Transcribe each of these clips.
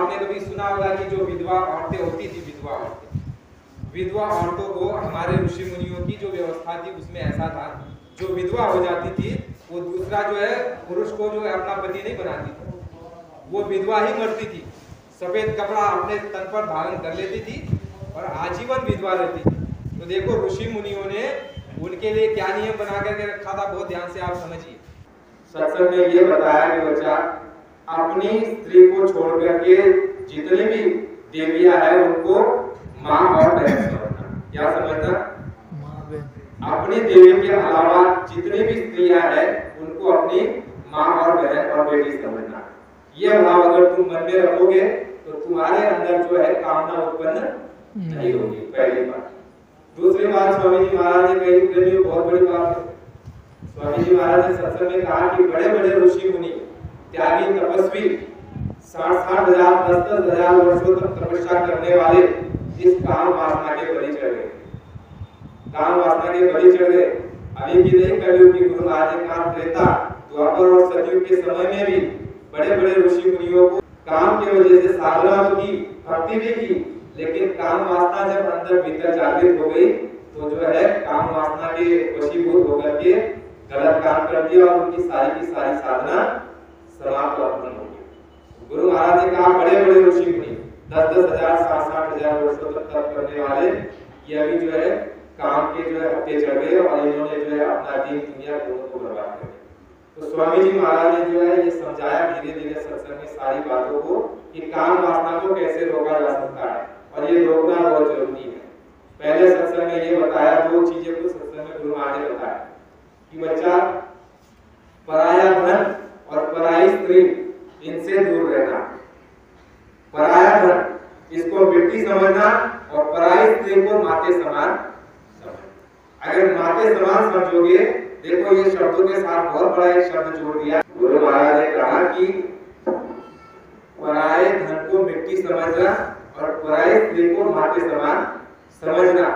आपने कभी सुना होगा कि जो विधवा औरतें होती थी, विधवा औरतों को हमारे ऋषि मुनियों की जो व्यवस्था थी उसमें ऐसा था, जो विधवा हो जाती थी वो दूसरा जो है पुरुष को जो है अपना पति नहीं बनाती थी, वो विधवा ही मरती थी, सफेद कपड़ा अपने तन पर धारण कर लेती थी और आजीवन विधवा रहती थी। तो देखो ऋषि मुनियों ने उनके लिए क्या नियम बना करके रखा था, बहुत ध्यान से आप समझिए। सत्संग में ये बताया कि बच्चा अपनी स्त्री को छोड़ करके जितनी भी देवियां है उनको माँ और बहन समझना। क्या समझना? अपनी देवी के अलावा जितनी भी स्त्रियां हैं उनको अपनी माँ और बहन और बेटी समझना। ये भाव अगर तुम मन में रखोगे तो तुम्हारे अंदर जो है कामना उत्पन्न नहीं होगी, पहली बात। दूसरी बात स्वामी जी महाराज ने कही, प्रेमियों बहुत बड़ी बात है। स्वामी जी महाराज ने सत्संग में कहा कि बड़े बड़े ऋषि मुनि, त्यागी, तपस्वी, 60-60 हजार 10-10 हजार वर्षों तक तपस्या करने वाले इस काम वासना के बलि चढ़ गए, काम वासना के बलि चढ़ गए। अभी की नहीं, कलयुग की गुरु महाराज ने कहा त्रेता, द्वापर और सतयुग के समय में भी बड़े बड़े ऋषि मुनियों को काम की वजह से साधना तो की, भक्ति भी की, लेकिन काम वासना जब अंदर भीतर जागृत हो गई तो जो है काम वासना के वशीभूत होकर के गलत काम कर दिया और उनकी सारी की सारी साधना समाप्त और खत्म हो गई। गुरु महाराज ने कहा बड़े बड़े ऋषि मुनि 10-10 हजार 60-60 हजार वर्षों तक तप करने वाले ये अभी जो है काम के जो है हत्थे चढ़ गए और इन्होंने जो है अपना दीन दुनिया दोनों को बर्बाद कर दिया। तो स्वामी जी महाराज ने जो है ये समझाया धीरे धीरे सत्संग में सारी बातों को कि काम वासना को कैसे रोका जा सकता है और ये रोकना बहुत जरूरी है। पहले सत्संग में ये बताया, दो चीजें को सत्संग में गुरु महाराज ने बताया कि बच्चा पराया धन और पराई स्त्री इनसे दूर रहना। पराया धन इसको बेटी समझना और पराई स्त्री को माते समान समझना। अगर माते समान समझोगे, देखो ये शब्दों के साथ बहुत बड़ा एक शब्द जोड़ दिया। गुरु महाराज ने कहा कि पराये धन को मिट्टी समझना और पराई स्त्री को माते समान समझना,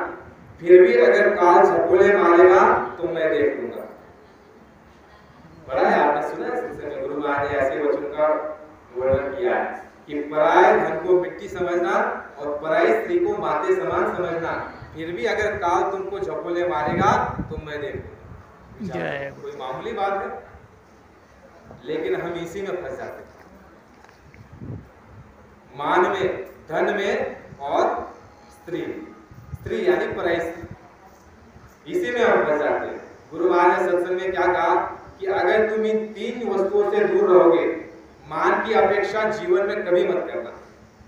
फिर भी अगर काल झपोले मारेगा तो मैं देख लूंगा। बड़ा है, आपने सुना है सिलसिले में गुरु महाराज ने ऐसे वचन का वर्णन किया है कि पराये धन को मिट्टी समझना और पराई स्त्री को माते समान समझना, फिर भी अगर काल तुमको झपोले मारेगा तो मैं देख लूंगा। कोई मामूली बात है, लेकिन हम इसी में फंस जाते हैं, मान में, धन में और स्त्री यानी पराई स्त्री, इसी में हम फंस जाते हैं। गुरु महाराज ने सत्संग में क्या कहा कि अगर तुम इन तीन वस्तुओं से दूर रहोगे, मान की अपेक्षा जीवन में कभी मत करना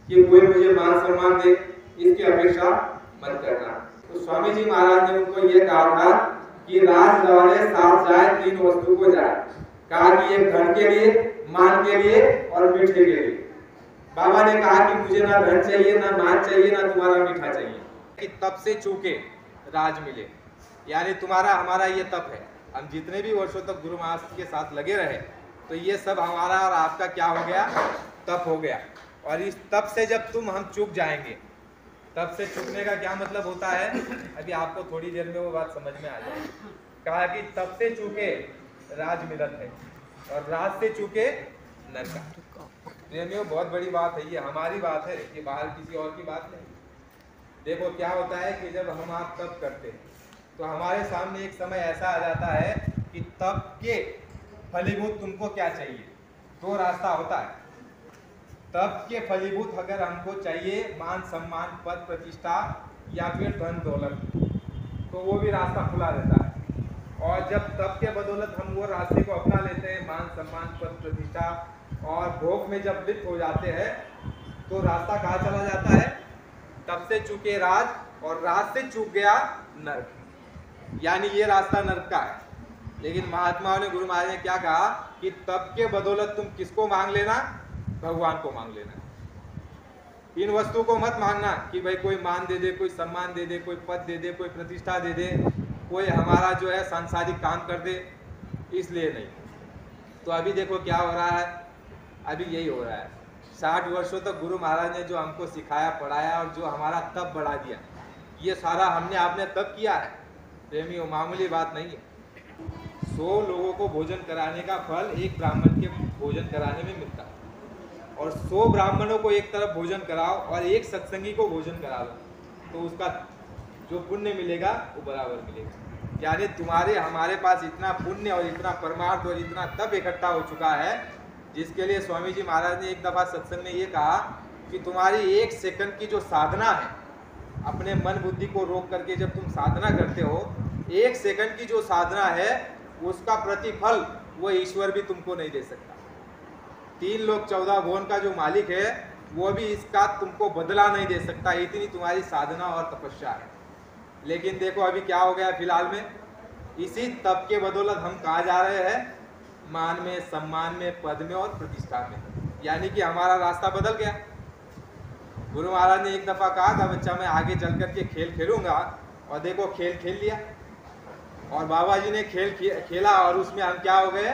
कि कोई मुझे मान सम्मान दे, इसकी अपेक्षा मत करना। तो स्वामी जी महाराज ने उनको यह कहा था कि राज दवाने साथ जाए, तीन वस्तु को जाए। कहा कि एक धन के लिए, मान के लिए और मीठे के लिए। बाबा ने कहा कि मुझे ना धन चाहिए, ना मान चाहिए, ना तुम्हारा मीठा चाहिए, कि तप से चूके राज मिले। यानी तुम्हारा हमारा ये तप है, हम जितने भी वर्षों तक गुरु महाराज के साथ लगे रहे तो ये सब हमारा और आपका क्या हो गया, तप हो गया। और इस तप से जब हम चूक जाएंगे, तप से चूकने का क्या मतलब होता है, अभी आपको थोड़ी देर में वो बात समझ में आ जाएगी। कहा कि तप से चूके राज मिलत है और राज से चूके नरक। प्रेमियों बहुत बड़ी बात है, ये हमारी बात है, ये बाहर किसी और की बात नहीं। देखो क्या होता है कि जब हम आप तप करते हैं तो हमारे सामने एक समय ऐसा आ जाता है कि तप के फलीभूत तुमको क्या चाहिए, दो रास्ता होता है। तप के फलीभूत अगर हमको चाहिए मान सम्मान पद प्रतिष्ठा या फिर धन दौलत, तो वो भी रास्ता खुला रहता है। और जब तप के बदौलत हम वो रास्ते को अपना लेते हैं, मान सम्मान पद प्रतिष्ठा और भोग में जब लिप्त हो जाते हैं, तो रास्ता कहाँ चला जाता है, तप से चूके राज और राज से चूक गया नरक, यानी ये रास्ता नरक का है। लेकिन महात्माओं ने, गुरु महाराज ने क्या कहा कि तप के बदौलत तुम किसको मांग लेना, भगवान को मांग लेना। इन वस्तु को मत मांगना कि भाई कोई मान दे दे, कोई सम्मान दे दे, कोई पद दे दे, कोई प्रतिष्ठा दे दे, कोई हमारा जो है सांसारिक काम कर दे, इसलिए नहीं। तो अभी देखो क्या हो रहा है, अभी यही हो रहा है। 60 वर्षों तक गुरु महाराज ने जो हमको सिखाया पढ़ाया और जो हमारा तप बढ़ा दिया, ये सारा हमने आपने तप किया है। प्रेमियों मामूली बात नहीं है। 100 लोगों को भोजन कराने का फल एक ब्राह्मण के भोजन कराने में मिलता है। और 100 ब्राह्मणों को एक तरफ भोजन कराओ और एक सत्संगी को भोजन करा दो, तो उसका जो पुण्य मिलेगा वो बराबर मिलेगा। यानी तुम्हारे हमारे पास इतना पुण्य और इतना परमार्थ और इतना तप इकट्ठा हो चुका है, जिसके लिए स्वामी जी महाराज ने एक दफ़ा सत्संग में ये कहा कि तुम्हारी 1 सेकंड की जो साधना है, अपने मन बुद्धि को रोक करके जब तुम साधना करते हो, 1 सेकंड की जो साधना है उसका प्रतिफल वो ईश्वर भी तुमको नहीं दे सकता। 3 लोक 14 भुवन का जो मालिक है वो भी इसका तुमको बदला नहीं दे सकता, इतनी तुम्हारी साधना और तपस्या है। लेकिन देखो अभी क्या हो गया फिलहाल में, इसी तप के बदौलत हम कहाँ जा रहे हैं, मान में, सम्मान में, पद में और प्रतिष्ठा में, यानी कि हमारा रास्ता बदल गया। गुरु महाराज ने एक दफ़ा कहा था, बच्चा मैं आगे चल कर के खेल खेलूंगा, और देखो खेल खेल लिया, और बाबा जी ने खेल खेला और उसमें हम क्या हो गए,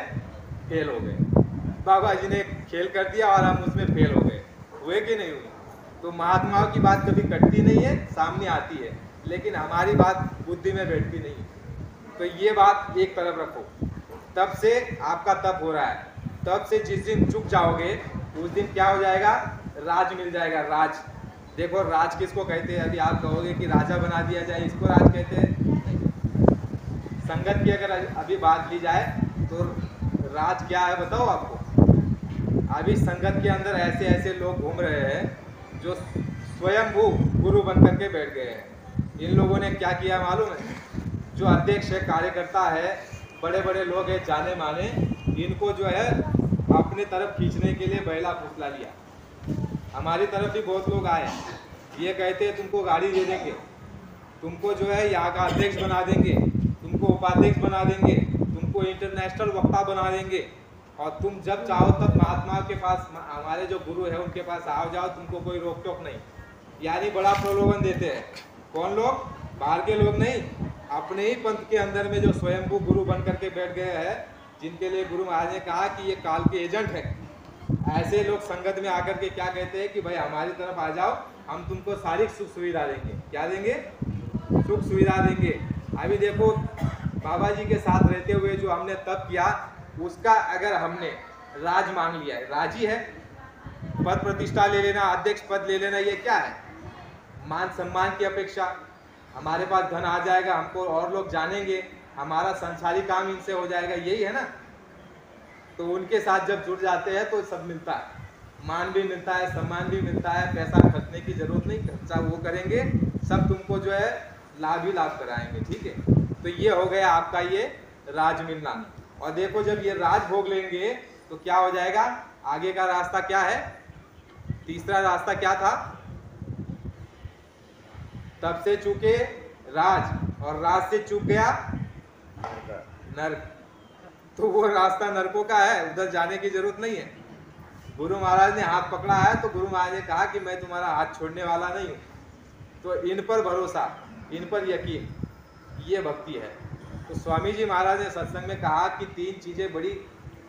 फेल हो गए। बाबा जी ने खेल कर दिया और हम उसमें फेल हो गए, हुए कि नहीं हुए। तो महात्माओं की बात कभी कटती नहीं है, सामने आती है, लेकिन हमारी बात बुद्धि में बैठती नहीं है। तो ये बात एक तरफ रखो। तब से आपका तप हो रहा है, तब से जिस दिन चुक जाओगे उस दिन क्या हो जाएगा, राज मिल जाएगा। राज, देखो राज किसको कहते हैं, अभी आप कहोगे कि राजा बना दिया जाए, इसको राज कहते हैं। संगत की अगर अभी बात ली जाए तो राज क्या है बताओ आपको। अभी संगत के अंदर ऐसे ऐसे लोग घूम रहे हैं जो स्वयंभू गुरु बन करके बैठ गए हैं। इन लोगों ने क्या किया मालूम है, जो अध्यक्ष है, कार्यकर्ता है, बड़े बड़े लोग हैं जाने माने, इनको जो है अपने तरफ खींचने के लिए बहला फुसला लिया। हमारी तरफ भी बहुत लोग आए, ये कहते हैं तुमको गाड़ी दे देंगे, तुमको जो है यहाँ का अध्यक्ष बना देंगे, तुमको उपाध्यक्ष बना देंगे, तुमको इंटरनेशनल वक्ता बना देंगे, और तुम जब चाहो तब महात्माओं के पास, हमारे जो गुरु है उनके पास आओ जाओ, तुमको कोई रोक टोक नहीं। यानी बड़ा प्रलोभन देते हैं। कौन लोग, बाहर के लोग नहीं, अपने ही पंथ के अंदर में जो स्वयंभू गुरु बन करके बैठ गए हैं, जिनके लिए गुरु महाराज ने कहा कि ये काल के एजेंट है। ऐसे लोग संगत में आकर के क्या कहते हैं कि भाई हमारी तरफ आ जाओ, हम तुमको सारी सुख सुविधा देंगे। क्या देंगे, सुख सुविधा देंगे। अभी देखो बाबा जी के साथ रहते हुए जो हमने तप किया, उसका अगर हमने राज मांग लिया है, राजी है, पद प्रतिष्ठा ले लेना, अध्यक्ष पद ले लेना, ये क्या है, मान सम्मान की अपेक्षा। हमारे पास धन आ जाएगा, हमको और लोग जानेंगे, हमारा संसारी काम इनसे हो जाएगा, यही है ना। तो उनके साथ जब जुड़ जाते हैं तो सब मिलता है, मान भी मिलता है, सम्मान भी मिलता है, पैसा खर्चने की जरूरत नहीं, खर्चा वो करेंगे, सब तुमको जो है लाभ ही लाभ कराएंगे। ठीक है, तो ये हो गया आपका ये राज मिलना। और देखो जब ये राज भोग लेंगे तो क्या हो जाएगा, आगे का रास्ता क्या है, तीसरा रास्ता क्या था, तब से चूके राज, और राज से चूक गया नर्क। तो वो रास्ता नरकों का है, उधर जाने की जरूरत नहीं है। गुरु महाराज ने हाथ पकड़ा है तो गुरु महाराज ने कहा कि मैं तुम्हारा हाथ छोड़ने वाला नहीं हूँ। तो इन पर भरोसा, इन पर यकीन, ये भक्ति है। तो स्वामी जी महाराज ने सत्संग में कहा कि 3 चीज़ें बड़ी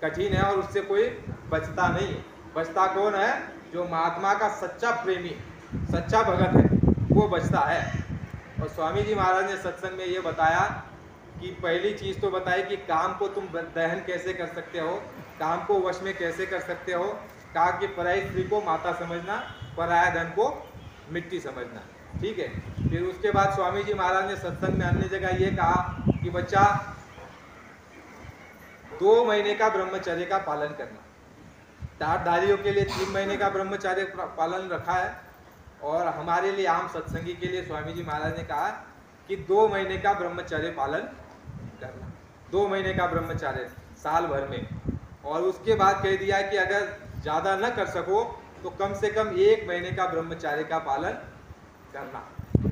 कठिन है और उससे कोई बचता नहीं है। बचता कौन है, जो महात्मा का सच्चा प्रेमी, सच्चा भगत है, वो बचता है। और स्वामी जी महाराज ने सत्संग में ये बताया कि पहली चीज़ तो बताई कि काम को तुम दहन कैसे कर सकते हो, काम को वश में कैसे कर सकते हो। कहा कि पराई स्त्री को माता समझना, पराया धन को मिट्टी समझना। ठीक है, फिर उसके बाद स्वामी जी महाराज ने सत्संग में अन्य जगह ये कहा कि बच्चा 2 महीने का ब्रह्मचर्य का पालन करना। दारधारियों के लिए 3 महीने का ब्रह्मचर्य पालन रखा है, और हमारे लिए आम सत्संगी के लिए स्वामी जी महाराज ने कहा कि 2 महीने का ब्रह्मचर्य पालन करना। 2 महीने का ब्रह्मचर्य साल भर में, और उसके बाद कह दिया कि अगर ज़्यादा न कर सको तो कम से कम 1 महीने का ब्रह्मचर्य का पालन करना।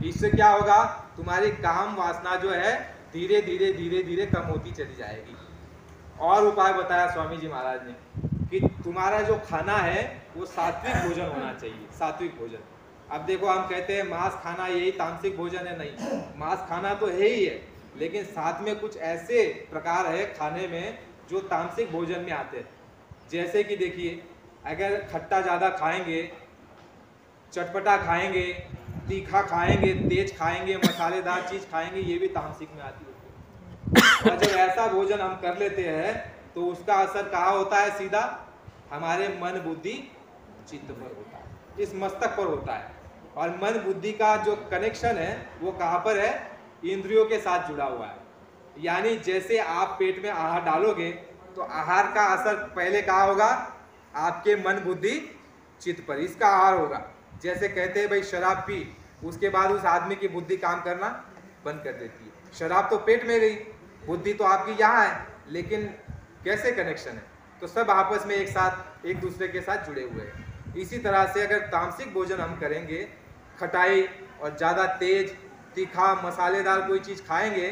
इससे क्या होगा, तुम्हारी काम वासना जो है धीरे धीरे धीरे धीरे कम होती चली जाएगी। और उपाय बताया स्वामी जी महाराज ने कि तुम्हारा जो खाना है वो सात्विक भोजन होना चाहिए, सात्विक भोजन। अब देखो हम कहते हैं मांस खाना यही तामसिक भोजन है, नहीं, मांस खाना तो है ही है, लेकिन साथ में कुछ ऐसे प्रकार है खाने में जो तामसिक भोजन में आते हैं। जैसे कि देखिए, अगर खट्टा ज़्यादा खाएंगे, चटपटा खाएंगे, तीखा खाएंगे, तेज खाएंगे, मसालेदार चीज़ खाएंगे, ये भी तामसिक में आती है। और जब ऐसा भोजन हम कर लेते हैं तो उसका असर कहाँ होता है, सीधा हमारे मन बुद्धि चित्त पर होता है, इस मस्तक पर होता है। और मन बुद्धि का जो कनेक्शन है वो कहाँ पर है? इंद्रियों के साथ जुड़ा हुआ है। यानी जैसे आप पेट में आहार डालोगे तो आहार का असर पहले कहाँ होगा? आपके मन बुद्धि चित्त पर, इसका आहार होगा। जैसे कहते हैं भाई शराब पी, उसके बाद उस आदमी की बुद्धि काम करना बंद कर देती है। शराब तो पेट में गई, बुद्धि तो आपकी यहाँ है, लेकिन कैसे कनेक्शन है? तो सब आपस में एक साथ एक दूसरे के साथ जुड़े हुए हैं। इसी तरह से अगर तामसिक भोजन हम करेंगे, खटाई और ज़्यादा तेज तीखा मसालेदार कोई चीज़ खाएंगे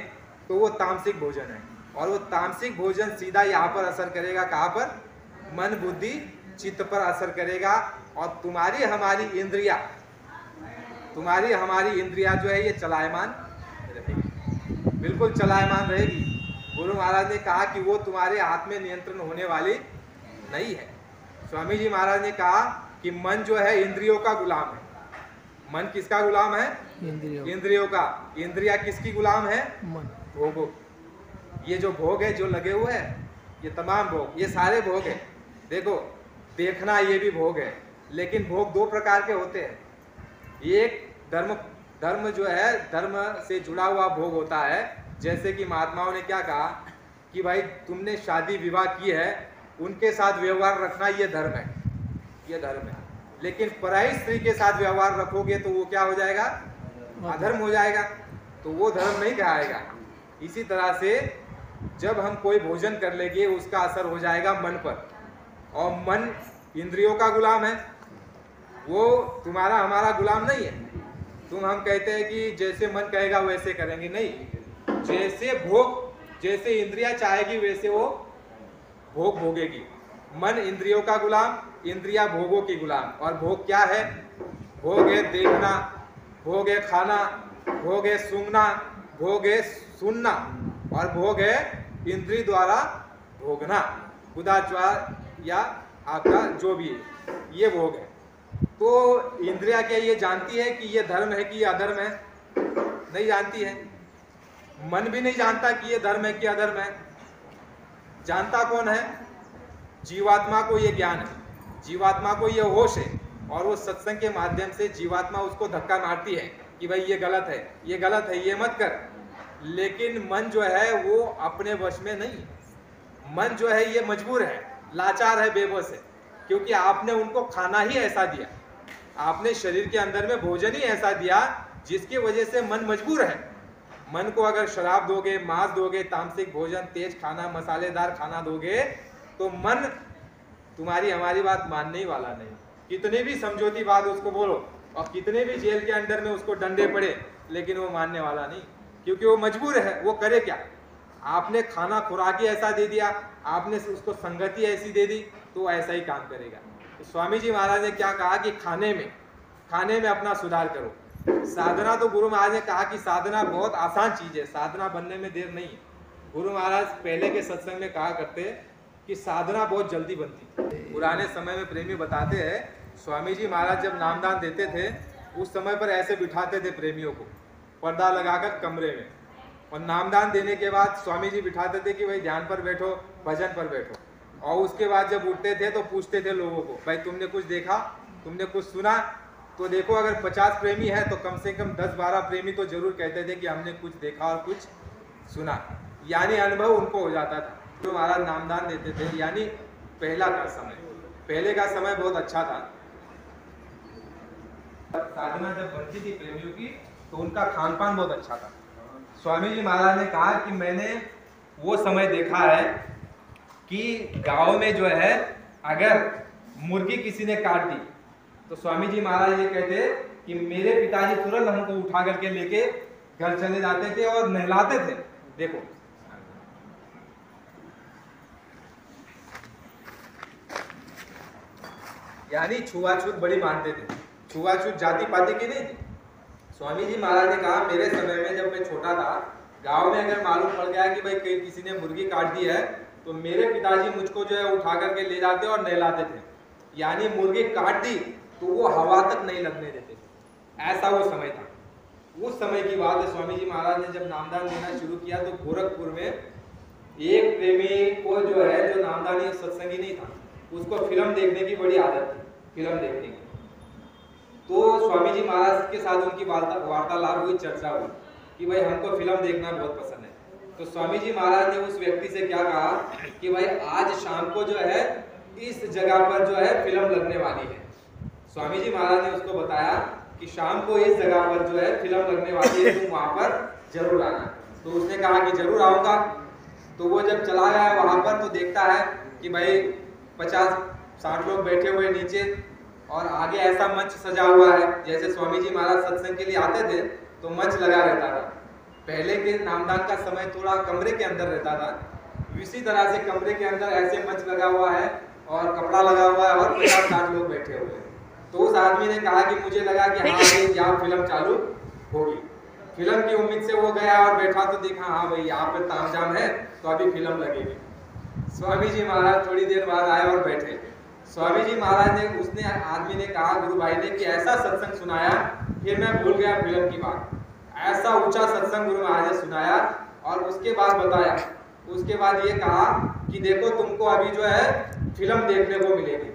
तो वो तामसिक भोजन है। और वो तामसिक भोजन सीधा यहाँ पर असर करेगा, कहाँ पर? मन बुद्धि चित्त पर असर करेगा। और तुम्हारी हमारी इंद्रिया जो है ये चलायमान रहेगी, बिल्कुल चलायमान रहेगी। गुरु महाराज ने कहा कि वो तुम्हारे हाथ में नियंत्रण होने वाली नहीं है। स्वामी जी महाराज ने कहा कि मन जो है इंद्रियों का गुलाम है। मन किसका गुलाम है? इंद्रियों का। इंद्रिया किसकी गुलाम है? मन, भोगों। ये जो भोग है, जो लगे हुए हैं, ये तमाम भोग, ये सारे भोग है। देखो, देखना ये भी भोग है, लेकिन भोग दो प्रकार के होते हैं। एक धर्म जो है, धर्म से जुड़ा हुआ भोग होता है। जैसे कि महात्माओं ने क्या कहा कि भाई तुमने शादी विवाह की है, उनके साथ व्यवहार रखना ये धर्म है, ये धर्म है। लेकिन पराई स्त्री के साथ व्यवहार रखोगे तो वो क्या हो जाएगा? अधर्म हो जाएगा, तो वो धर्म नहीं कहाएगा। इसी तरह से जब हम कोई भोजन कर लेंगे उसका असर हो जाएगा मन पर, और मन इंद्रियों का गुलाम है, वो तुम्हारा हमारा गुलाम नहीं है। हम कहते हैं कि जैसे मन कहेगा वैसे करेंगे, नहीं। जैसे इंद्रिया चाहेगी वैसे वो भोग भोगेगी। मन इंद्रियों का गुलाम, इंद्रिया भोगों की गुलाम। और भोग क्या है? भोग है देखना, भोग है खाना, भोग है सूंघना, भोग है सुनना, और भोग है इंद्रिय द्वारा भोगना, खुदाचार या आपका जो भी है, ये भोग है। तो इंद्रिया क्या ये जानती है कि ये धर्म है कि ये अधर्म है? नहीं जानती है। मन भी नहीं जानता कि ये धर्म है कि अधर्म है। जानता कौन है? जीवात्मा को ये ज्ञान है, जीवात्मा को ये होश है। और वो सत्संग के माध्यम से जीवात्मा उसको धक्का मारती है कि भाई ये गलत है, ये गलत है, ये मत कर। लेकिन मन जो है वो अपने वश में नहीं है। मन जो है ये मजबूर है, लाचार है, बेबस है, क्योंकि आपने उनको खाना ही ऐसा दिया, आपने शरीर के अंदर में भोजन ही ऐसा दिया जिसकी वजह से मन मजबूर है। मन को अगर शराब दोगे, मांस दोगे, तामसिक भोजन, तेज खाना, मसालेदार खाना दोगे तो मन तुम्हारी हमारी बात मानने ही वाला नहीं। कितने भी समझौती बात उसको बोलो और कितने भी जेल के अंदर में उसको डंडे पड़े, लेकिन वो मानने वाला नहीं, क्योंकि वो मजबूर है। वो करे क्या? आपने खाना खुराक ही ऐसा दे दिया, आपने उसको संगति ऐसी दे दी, तो ऐसा ही काम करेगा। तो स्वामी जी महाराज ने क्या कहा कि खाने में अपना सुधार करो। साधना तो गुरु महाराज ने कहा कि साधना बहुत आसान चीज है, साधना बनने में देर नहीं है। गुरु महाराज पहले के सत्संग में कहा करते कि साधना बहुत जल्दी बनती। पुराने समय में प्रेमी बताते हैं, स्वामी जी महाराज जब नामदान देते थे उस समय पर ऐसे बिठाते थे प्रेमियों को, पर्दा लगाकर कमरे में, और नामदान देने के बाद स्वामी जी बिठाते थे कि भाई ध्यान पर बैठो, भजन पर बैठो। और उसके बाद जब उठते थे तो पूछते थे लोगों को, भाई तुमने कुछ देखा, तुमने कुछ सुना? तो देखो, अगर 50 प्रेमी है तो कम से कम 10-12 प्रेमी तो जरूर कहते थे कि हमने कुछ देखा और कुछ सुना, यानी अनुभव उनको हो जाता था। तो महाराज नामदान देते थे, यानी पहले का समय बहुत अच्छा था। साधना जब बनती थी प्रेमियों की तो उनका खान पान बहुत अच्छा था। स्वामी जी महाराज ने कहा कि मैंने वो समय देखा है कि गांव में जो है अगर मुर्गी किसी ने काट दी तो स्वामी जी महाराज ये कहते कि मेरे पिताजी तुरंत हमको उठा करके लेके घर चले जाते थे और नहलाते थे। देखो, यानी छुआछूत बड़ी मानते थे, छुआछूत जाति पाति की नहीं थी। स्वामी जी महाराज ने कहा मेरे समय में जब मैं छोटा था, गांव में अगर मालूम पड़ गया कि भाई किसी ने मुर्गी काट दी है तो मेरे पिताजी मुझको जो है उठा करके ले जाते और नहलाते थे। यानी मुर्गी काट दी तो वो हवा तक नहीं लगने देते, ऐसा वो समय था। उस समय की बात है। स्वामी जी महाराज ने जब नामदान देना शुरू किया तो गोरखपुर में एक प्रेमी को जो है, जो नामदानी सत्संगी नहीं था, उसको फिल्म देखने की बड़ी आदत थी। फिल्म देखने की। तो स्वामी जी महाराज के साथ उनकी वार्तालाप हुई, चर्चा हुई कि भाई हमको फिल्म देखना बहुत पसंद है। तो स्वामी जी महाराज ने उस व्यक्ति से क्या कहा कि भाई आज शाम को जो है इस जगह पर जो है फिल्म लगने वाली है। स्वामी जी महाराज ने उसको बताया कि शाम को इस जगह पर जो है फिल्म लगने वाली है, तुम वहां पर जरूर आना। तो उसने कहा कि जरूर आऊंगा। तो वो जब चला गया वहां पर तो देखता है कि भाई 50-60 लोग बैठे हुए नीचे और आगे ऐसा मंच सजा हुआ है जैसे स्वामी जी महाराज सत्संग के लिए आते थे तो मंच लगा रहता था। पहले के नामदान का समय थोड़ा कमरे के अंदर रहता था, इसी तरह से कमरे के अंदर ऐसे मंच लगा हुआ है और कपड़ा लगा हुआ है और 50-60 लोग बैठे हुए हैं। तो उस आदमी ने कहा कि मुझे लगा कि हाँ भाई यहाँ फिल्म चालू होगी। फिल्म की उम्मीद से वो गया और बैठा तो देखा हाँ भाई यहाँ पे तामझाम है तो अभी फिल्म लगेगी। स्वामी जी महाराज थोड़ी देर बाद आए और बैठे। स्वामी जी महाराज ने उसने आदमी ने कहा गुरु भाई ने कि ऐसा सत्संग सुनाया फिर मैं भूल गया फिल्म की बात। ऐसा ऊंचा सत्संग गुरु महाराज ने सुनाया और उसके बाद बताया, उसके बाद ये कहा कि देखो तुमको अभी जो है फिल्म देखने को मिलेगी।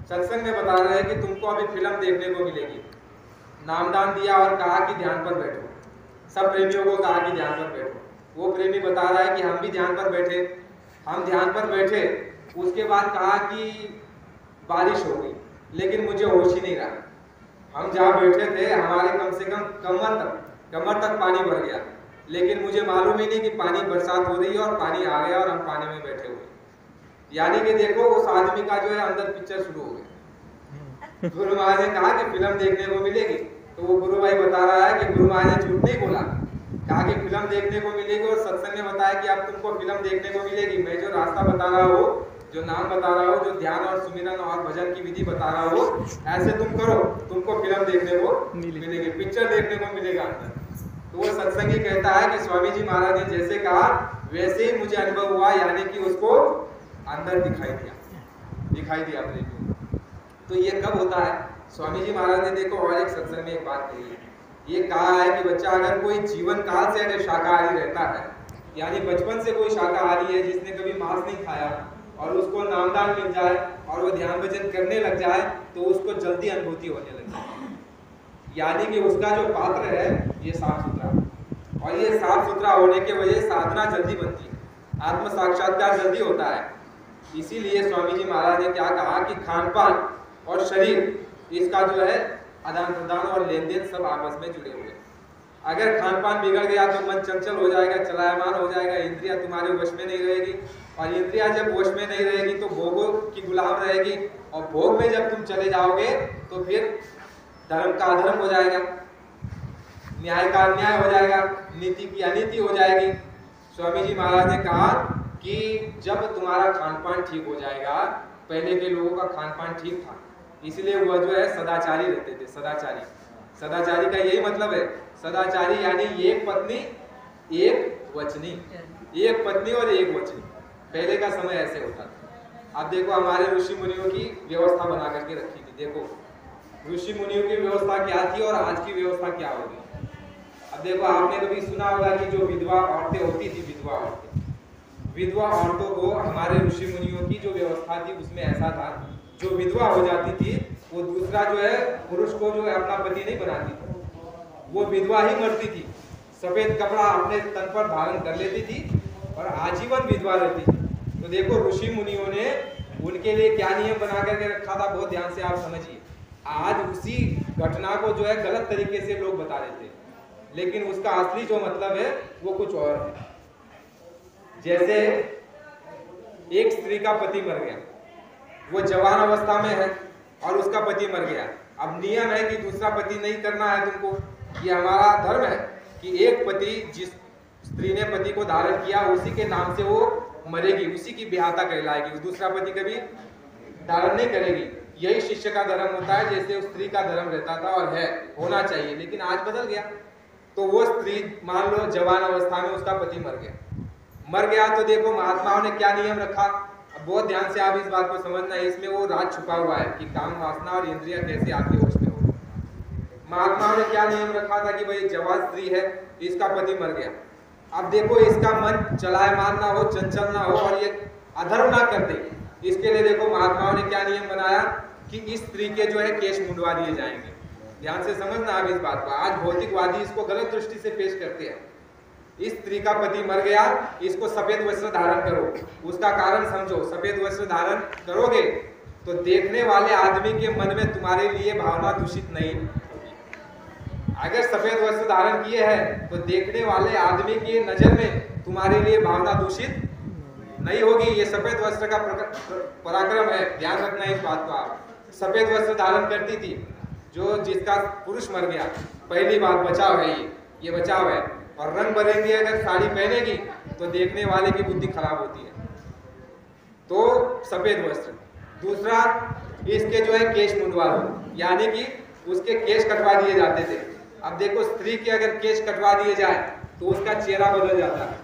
सत्संग में बता रहे हैं कि तुमको अभी फिल्म देखने को मिलेगी। नामदान दिया और कहा कि ध्यान पर बैठो। सब प्रेमियों को कहा कि ध्यान पर बैठो। वो प्रेमी बता रहा है कि हम भी ध्यान पर बैठे। हम ध्यान पर बैठे, उसके बाद कहा कि बारिश हो गई लेकिन मुझे होश ही नहीं रहा। हम जहाँ बैठे थे हमारे कम से कम कमर तक पानी भर गया, लेकिन मुझे मालूम ही नहीं कि पानी बरसात हो रही है और पानी आ गया और हम पानी में बैठे हुए। यानी कि देखो उस आदमी का जो है अंदर पिक्चर शुरू हो गई। गुरु महाराज ने कहा कि फिल्म देखने को मिलेगी। तो वो गुरु भाई बता रहा है कि गुरु महाराज ने झूठ नहीं बोला, कहा कि फिल्म देखने को मिलेगी और सत्संग ने बताया कि अब तुमको फिल्म देखने को मिलेगी। मैं जो रास्ता बता रहा हूँ, जो नाम बता रहा हूँ, जो ध्यान और सुमिरन और भजन की विधि बता रहा हूँ, ऐसे तुम करो, तुमको फिल्म देखने को मिलेगी, पिक्चर देखने को मिलेगा अंदर। तो वो सत्संगी कहता है कि स्वामी जी महाराज ने जैसे कहा वैसे ही मुझे अनुभव हुआ, यानी कि उसको अंदर दिखाई दिया प्रेमियों। तो ये कब होता है? स्वामी जी महाराज ने देखो और एक सत्संग में एक बात कही है, ये कहा है कि बच्चा अगर कोई जीवन काल से अगर शाकाहारी रहता है, यानी बचपन से कोई शाकाहारी है जिसने कभी मांस नहीं खाया और उसको नामदान मिल जाए और वो ध्यान भजन करने लग जाए तो उसको जल्दी अनुभूति होने लग जाए। यानी कि उसका जो पात्र है ये साफ सुथरा, और ये साफ सुथरा होने के वजह से साधना जल्दी बनती है, आत्म साक्षात्कार जल्दी होता है। इसीलिए स्वामी जी महाराज ने क्या कहा कि खान पान और शरीर, इसका जो है आदान प्रदान और लेन देन सब आपस में जुड़े हुए। अगर खान पान बिगड़ गया तो मन चंचल हो जाएगा, चलायमान हो जाएगा, इंद्रियां तुम्हारे वश में नहीं रहेगी, और इंद्रियां जब वश में नहीं रहेगी तो भोगों की गुलाम रहेगी, और भोग में जब तुम चले जाओगे तो फिर धर्म का अधर्म हो जाएगा, न्याय का अन्याय हो जाएगा, नीति की अनीति हो जाएगी। स्वामी जी महाराज ने कहा कि जब तुम्हारा खान पान ठीक हो जाएगा, पहले के लोगों का खान पान ठीक था इसलिए वह जो है सदाचारी रहते थे। सदाचारी का यही मतलब है, सदाचारी यानी एक पत्नी एक वचनी, एक पत्नी और एक वचनी। पहले का समय ऐसे होता था। अब देखो हमारे ऋषि मुनियों की व्यवस्था बना करके रखी थी। देखो ऋषि मुनियों की व्यवस्था क्या थी और आज की व्यवस्था क्या होगी। अब देखो आपने कभी सुना होगा कि जो विधवा औरतें होती थी, विधवा औरतों को हमारे ऋषि मुनियों की जो व्यवस्था थी उसमें ऐसा था, जो विधवा हो जाती थी वो दूसरा जो है पुरुष को जो है अपना पति नहीं बनाती थी, वो विधवा ही मरती थी, सफेद कपड़ा अपने तन पर धारण कर लेती थी और आजीवन विधवा रहती थी। तो देखो ऋषि मुनियों ने उनके लिए क्या नियम बना करके रखा था, बहुत ध्यान से आप समझिए। आज उसी घटना को जो है गलत तरीके से लोग बता देते हैं, लेकिन उसका असली जो मतलब है वो कुछ और है। जैसे एक स्त्री का पति मर गया, वो जवान अवस्था में है और उसका पति मर गया। अब नियम है कि दूसरा पति नहीं करना है तुमको, ये हमारा धर्म है कि एक पति, जिस स्त्री ने पति को धारण किया उसी के नाम से वो मरेगी, उसी की ब्याहता कहलाएगी, दूसरा पति कभी धारण नहीं करेगी। यही शिष्य का धर्म होता है, जैसे उस स्त्री का धर्म रहता था और है, होना चाहिए, लेकिन आज बदल गया। तो वो स्त्री मान लो जवान अवस्था में उसका पति मर गया तो देखो महात्माओं ने क्या नियम रखा। अब बहुत ध्यान से आप इस बात को समझना है, इसमें वो राज छुपा हुआ है कि काम वासना और इंद्रियां कैसे आपके वश में हो। महात्माओं ने क्या नियम रखा था कि भाई जवान स्त्री है, इसका पति मर गया, अब देखो इसका मन चलायमान ना हो, चंचल ना हो और ये अधर्म ना कर दे, इसके लिए देखो महात्माओं ने क्या नियम बनाया कि इस स्त्री के जो है केश मुंडवा दिए जाएंगे। ध्यान से समझना आप इस बात को। आज भौतिकवादी इसको गलत दृष्टि से पेश करते हैं। इस स्त्री का पति मर गया, इसको सफेद वस्त्र धारण करो। उसका कारण समझो। सफेद वस्त्र धारण करोगे तो देखने वाले आदमी के मन में तुम्हारे लिए भावना दूषित नहीं होगी। अगर सफेद वस्त्र धारण किए हैं तो देखने वाले आदमी की नजर में तुम्हारे लिए भावना दूषित नहीं होगी। ये सफेद वस्त्र का पराक्रम है, ध्यान रखना इस बात को आप। सफेद वस्त्र धारण करती थी जो जिसका पुरुष मर गया, पहली बात बचाव है, ये बचाव है। और रंग बिरंगी अगर साड़ी पहनेगी तो देखने वाले की बुद्धि खराब होती है, तो सफेद वस्त्र। दूसरा, इसके जो है केश मुंडवा दो, यानी कि उसके केश कटवा दिए जाते थे। अब देखो, स्त्री के अगर केश कटवा दिए जाए तो उसका चेहरा बदल जाता है,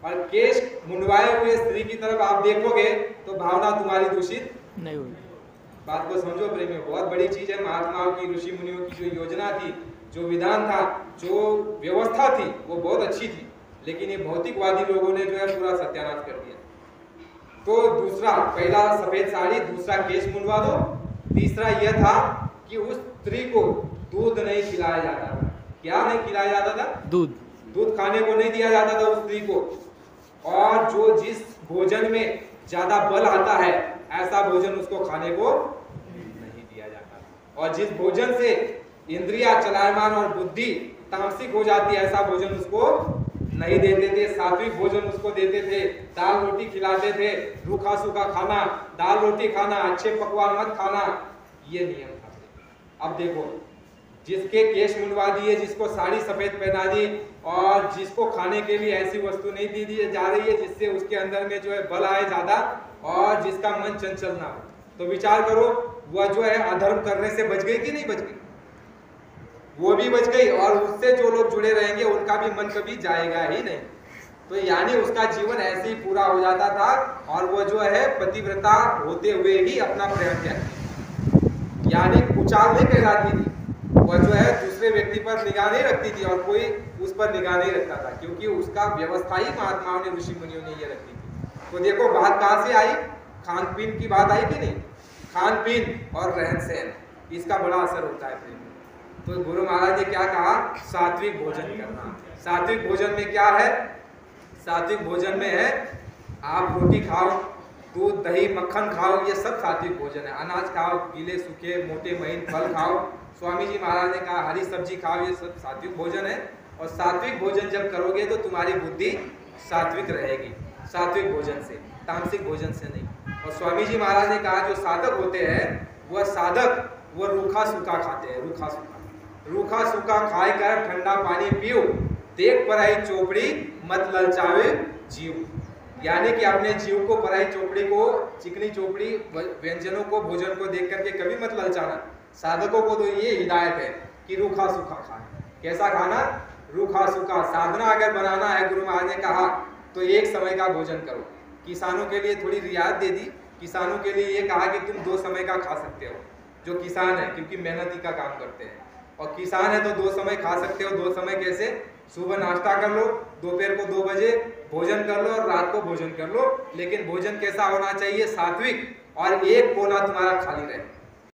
और केश मुंडवाए हुए स्त्री की तरफ आप देखोगे तो भावना तुम्हारी दूषित नहीं होगी। बात को समझो प्रेमियों, बहुत बड़ी चीज है। महात्माओं की, ऋषि मुनियों की जो योजना थी, जो विधान था, जो व्यवस्था थी, वो बहुत अच्छी थी, लेकिन ये भौतिकवादी लोगों ने जो है पूरा सत्यानाश कर दिया। तो दूसरा, पहला सफेद साड़ी, दूसरा केश मुंडवा दो। तीसरा यह था कि उस स्त्री को दूध नहीं खिलाया जाता था। क्या नहीं खिलाया जाता था? दूध खाने को नहीं दिया जाता था उस स्त्री को। और जो जिस भोजन में ज्यादा बल आता है ऐसा भोजन उसको खाने को नहीं दिया जाता। और जिस भोजन से इंद्रियां चलायमान और बुद्धि तामसिक हो जाती है ऐसा भोजन उसको नहीं देते थे। सात्विक भोजन उसको देते थे, दाल रोटी खिलाते थे, रूखा सूखा खाना, दाल रोटी खाना, अच्छे पकवान मत खाना, ये नियम था। अब देखो, जिसके केश मुंडवा दिए, जिसको साड़ी सफेद पहना दी, और जिसको खाने के लिए ऐसी वस्तु नहीं दी जा रही है जिससे उसके अंदर में जो है बल आए ज्यादा, और जिसका मन चंचल ना हो, तो विचार करो वह जो है अधर्म करने से बच गई कि नहीं बच गई? वो भी बच गई, और उससे जो लोग जुड़े रहेंगे उनका भी मन कभी जाएगा ही नहीं। तो यानी उसका जीवन ऐसे ही पूरा हो जाता था, और वो जो है पतिव्रता होते हुए ही अपना प्रेम त्यागती, यानी कुचाल नहीं कहलाती थी। वह जो है दूसरे व्यक्ति पर निगाह नहीं रखती थी और कोई उस पर निगाह नहीं रखता था, क्योंकि उसका व्यवस्था ही महात्माओं ने, ऋषि मुनियों ने ये रखी थी। तो देखो, बात कहां से आई? खान पीन की बात आई कि नहीं? खान पीन और रहन सहन, इसका बड़ा असर होता है प्रेम। तो गुरु महाराज ने क्या कहा? सात्विक भोजन करना। सात्विक भोजन में क्या है? सात्विक भोजन में है आप रोटी खाओ, दूध दही मक्खन खाओ, ये सब सात्विक भोजन है। अनाज खाओ, गीले सूखे मोटे महीन फल खाओ, स्वामी जी महाराज ने कहा हरी सब्जी खाओ, ये सब सात्विक भोजन है। और सात्विक भोजन जब करोगे तो तुम्हारी बुद्धि सात्विक रहेगी, सात्विक भोजन से, तामसिक भोजन से नहीं। और स्वामी जी महाराज ने कहा जो साधक होते हैं वह साधक वह रूखा सूखा खाते हैं, रूखा सूखा खाए कर ठंडा पानी पियो, देख पराई चोपड़ी मत ललचावे जीव। यानी कि अपने जीव को, पराई चोपड़ी को, चिकनी चोपड़ी व्यंजनों को, भोजन को देख करके कभी मत ललचाना। साधकों को तो ये हिदायत है कि रूखा सूखा खाए। कैसा खाना? रूखा सूखा। साधना अगर बनाना है, गुरु महाराज ने कहा, तो एक समय का भोजन करो। किसानों के लिए थोड़ी रियायत दे दी। किसानों के लिए ये कहा कि तुम 2 समय का खा सकते हो, जो किसान है, क्योंकि मेहनती का काम करते हैं। और किसान है तो 2 समय खा सकते हो। 2 समय कैसे? सुबह नाश्ता कर लो, दोपहर को 2 बजे भोजन कर लो, और रात को भोजन कर लो। लेकिन भोजन कैसा होना चाहिए? सात्विक। और एक कोना तुम्हारा खाली रहे।